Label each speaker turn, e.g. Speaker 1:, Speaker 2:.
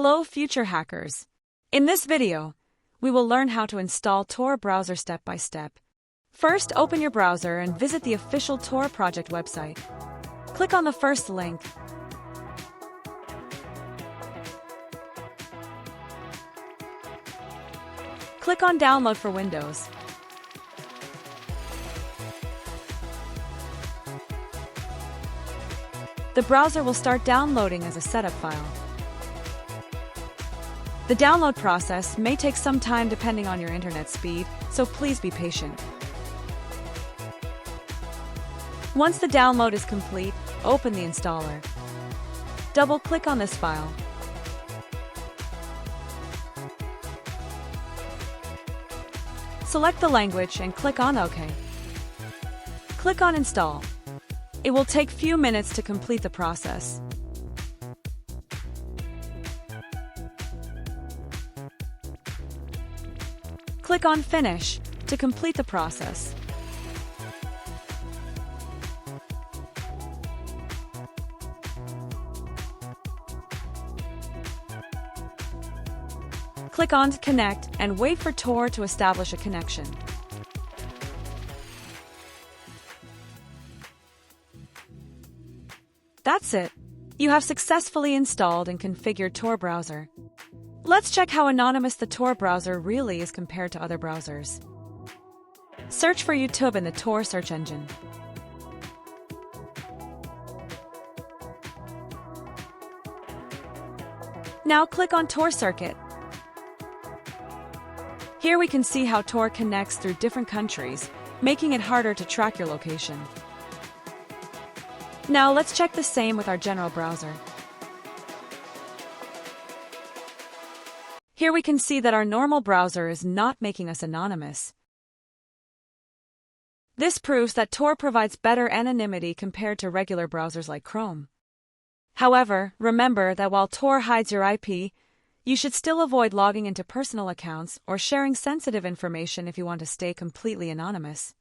Speaker 1: Hello, future hackers! In this video, we will learn how to install Tor browser step by step. First, open your browser and visit the official Tor project website. Click on the first link. Click on Download for Windows. The browser will start downloading as a setup file. The download process may take some time depending on your internet speed, so please be patient. Once the download is complete, open the installer. Double-click on this file. Select the language and click on OK. Click on Install. It will take few minutes to complete the process. Click on Finish to complete the process. Click on Connect and wait for Tor to establish a connection. That's it. You have successfully installed and configured Tor browser. Let's check how anonymous the Tor browser really is compared to other browsers. Search for YouTube in the Tor search engine. Now click on Tor Circuit. Here we can see how Tor connects through different countries, making it harder to track your location. Now let's check the same with our general browser. Here we can see that our normal browser is not making us anonymous. This proves that Tor provides better anonymity compared to regular browsers like Chrome. However, remember that while Tor hides your IP, you should still avoid logging into personal accounts or sharing sensitive information if you want to stay completely anonymous.